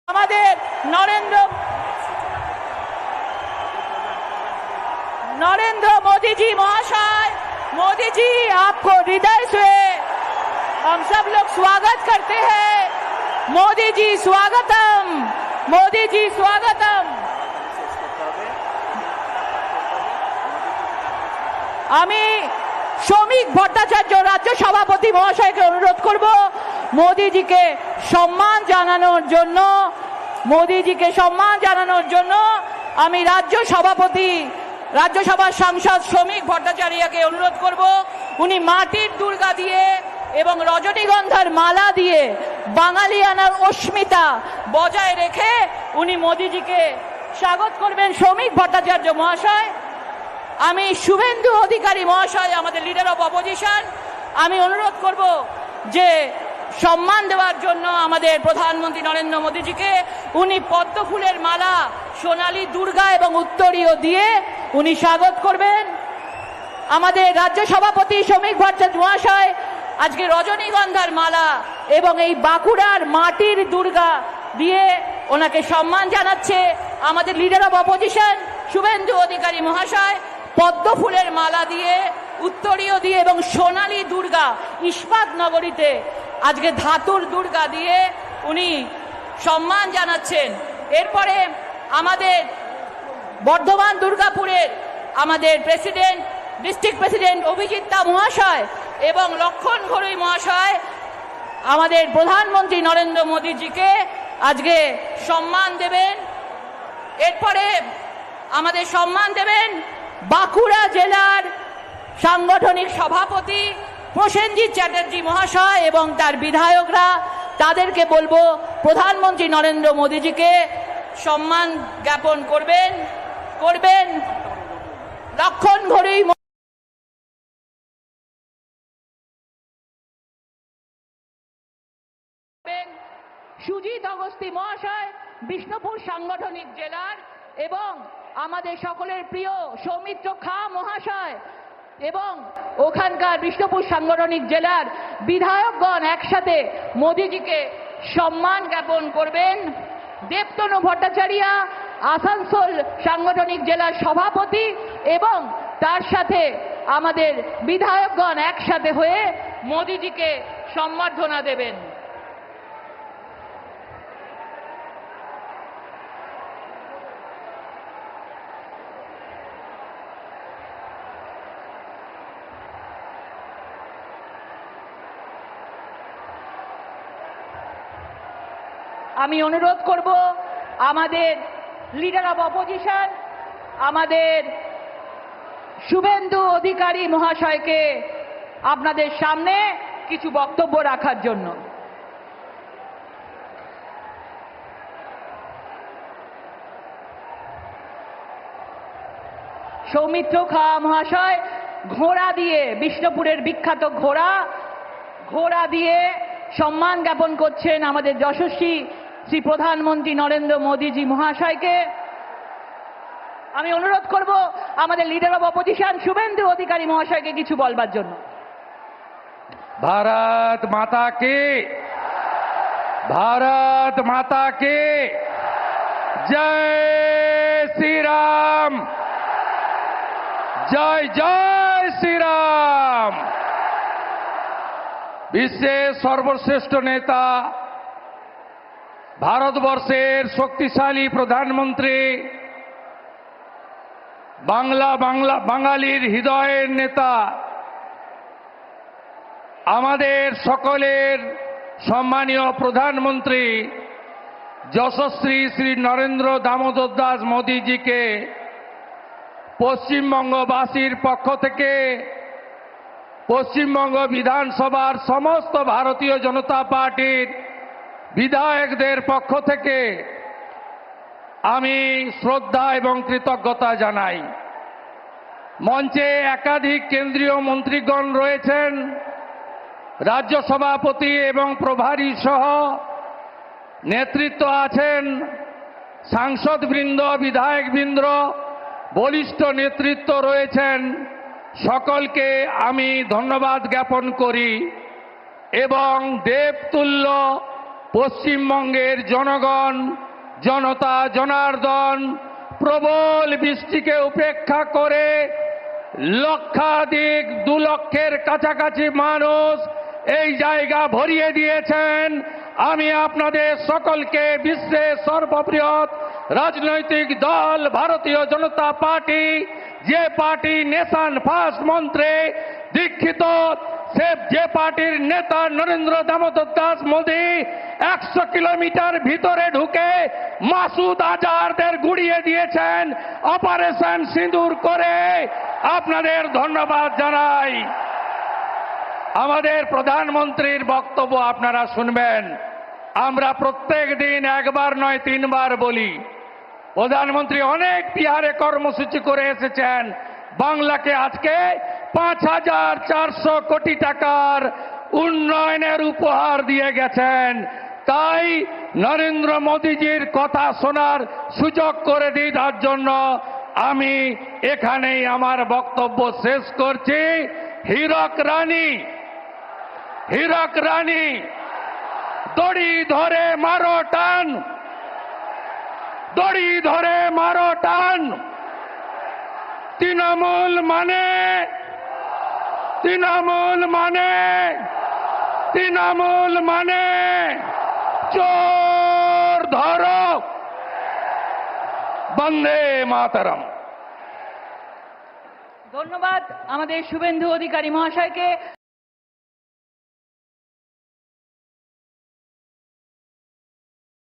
আমাদের नरेंद्र मोदी जी महाशय, मोदी जी आपको हृदय से हम सब लोग स्वागत करते हैं। मोदी जी स्वागतम, मोदी जी स्वागतम। আমি শ্রমিক ভট্টাচার্য রাজ্য সভাপতি মহাশয়কে অনুরোধ করব মোদিজিকে সম্মান জানানোর জন্য, মোদিজিকে সম্মান জানানোর জন্য আমি রাজ্যসভার সাংসদ শ্রমিক ভট্টাচার্যকে অনুরোধ করব উনি মাটির দুর্গা দিয়ে এবং রজনীগন্ধার মালা দিয়ে বাঙালিয়ানার অস্মিতা বজায় রেখে উনি মোদিজিকে স্বাগত করবেন। শ্রমিক ভট্টাচার্য মহাশয়, আমি শুভেন্দু অধিকারী মহাশয়, আমাদের লিডার অফ অপোজিশন, আমি অনুরোধ করব যে সম্মান দেওয়ার জন্য আমাদের প্রধানমন্ত্রী নরেন্দ্র মোদীজিকে উনি পদ্ম ফুলের মালা, সোনালী দুর্গা এবং উত্তরীয় দিয়ে উনি স্বাগত করবেন। আমাদের রাজ্য সভাপতি শ্রমিক ভট্টাচার্য মহাশয় আজকে রজনীগন্ধার মালা এবং এই বাঁকুড়ার মাটির দুর্গা দিয়ে ওনাকে সম্মান জানাচ্ছে। আমাদের leader of opposition Suvendu Adhikari মহাশয় পদ্ম ফুলের মালা দিয়ে, উত্তরীয় দিয়ে এবং সোনালী দুর্গা ইস্পাত নগরীতে আজকে ধাতুর দুর্গা দিয়ে উনি সম্মান জানাচ্ছেন। এরপরে আমাদের বর্ধমান দুর্গাপুরের আমাদের প্রেসিডেন্ট, ডিস্ট্রিক্ট প্রেসিডেন্ট অভিজিৎ দা মহাশয় এবং লক্ষণ ঘড়ুই মহাশয় আমাদের প্রধানমন্ত্রী নরেন্দ্র মোদীজিকে আজকে সম্মান দেবেন। এরপরে আমাদের সম্মান দেবেন বাঁকুড়া জেলার সাংগঠনিক সভাপতি প্রসেনজিৎ চ্যাটার্জি মহাশয় এবং তার বিধায়করা। তাদেরকে বলবো প্রধানমন্ত্রী নরেন্দ্র মোদীজিকে সম্মান জ্ঞাপন করবেন। লক্ষণ ঘড়ুই সুজিত অগস্তি মহাশয় বিষ্ণুপুর সাংগঠনিক জেলার এবং আমাদের সকলের প্রিয় সৌমিত্র খা মহাশয় এবং ওখানকার বিষ্ণুপুর সাংগঠনিক জেলার বিধায়কগণ একসাথে মোদিজিকে সম্মান জ্ঞাপন করবেন। দেবতনু ভট্টাচার্য আসানসোল সাংগঠনিক জেলার সভাপতি এবং তার সাথে আমাদের বিধায়কগণ একসাথে হয়ে মোদিজিকে সম্বর্ধনা দেবেন। আমি অনুরোধ করব আমাদের লিডার অফ অপোজিশন আমাদের শুভেন্দু অধিকারী মহাশয়কে আপনাদের সামনে কিছু বক্তব্য রাখার জন্য। সৌমিত্র খা মহাশয় ঘোড়া দিয়ে, বিষ্ণুপুরের বিখ্যাত ঘোড়া দিয়ে সম্মান জ্ঞাপন করছেন আমাদের যশস্বী শ্রী প্রধানমন্ত্রী নরেন্দ্র মোদীজি মহাশয়কে। আমি অনুরোধ করব আমাদের leader of opposition Suvendu Adhikari মহাশয়কে কিছু বলবার জন্য। भारत माता की जय श्री राम, जय जय श्री राम। বিশ্বের সর্বশ্রেষ্ঠ নেতা, ভারতবর্ষের শক্তিশালী প্রধানমন্ত্রী, বাঙালির হৃদয়ের নেতা, আমাদের সকলের সম্মানীয় প্রধানমন্ত্রী যশস্বী শ্রী নরেন্দ্র দামোদর দাস মোদীজিকে পশ্চিমবঙ্গবাসীর পক্ষ থেকে, পশ্চিমবঙ্গ বিধানসভার সমস্ত ভারতীয় জনতা পার্টির বিধায়কদের পক্ষ থেকে আমি শ্রদ্ধা এবং কৃতজ্ঞতা জানাই। মঞ্চে একাধিক কেন্দ্রীয় মন্ত্রীগণ রয়েছেন, রাজ্য সভাপতি এবং প্রভারী সহ নেতৃত্ব আছেন, সাংসদবৃন্দ, বিধায়কবৃন্দ, বলিষ্ঠ নেতৃত্ব রয়েছেন। সকলকে আমি ধন্যবাদ জ্ঞাপন করি এবং দেবতুল্য পশ্চিমবঙ্গের জনগণ, জনতা জনার্দন প্রবল বৃষ্টিকে উপেক্ষা করে লক্ষাধিক 2 লক্ষের কাছাকাছি মানুষ এই জায়গা ভরিয়ে দিয়েছেন। আমি আপনাদের সকলকে বিশ্বের সর্ববৃহৎ রাজনৈতিক দল ভারতীয় জনতা পার্টি, যে পার্টি নেশন ফার্স্ট মন্ত্রে দীক্ষিত, যে পার্টির নেতা নরেন্দ্র দামোদর দাস মোদী 100 কিলোমিটার ভিতরে ঢুকে মাসুদ আজহারদের গুড়িয়ে দিয়েছেন অপারেশন সিঁদুর করে, আপনাদের ধন্যবাদ জানাই। আমাদের প্রধানমন্ত্রীর বক্তব্য আপনারা শুনবেন। আমরা প্রত্যেক দিন একবার নয় 3 বার বলি, প্রধানমন্ত্রী অনেক বিহারে কর্মসূচি করে এসেছেন। বাংলাকে আজকে 5400 কোটি টাকার উন্নয়নের উপহার দিয়ে গেছেন। তাই নরেন্দ্র মোদীজির কথা শোনার সুযোগ করে দিই, তার জন্য আমি এখানেই আমার বক্তব্য শেষ করছি। হীরক রানী দড়ি ধরে মারো টান, দড়ি ধরে মারো টান। তৃণমূল মানে চোর ধরো। বন্দে মাতরম। ধন্যবাদ আমাদের শুভেন্দু অধিকারী মহাশয়কে।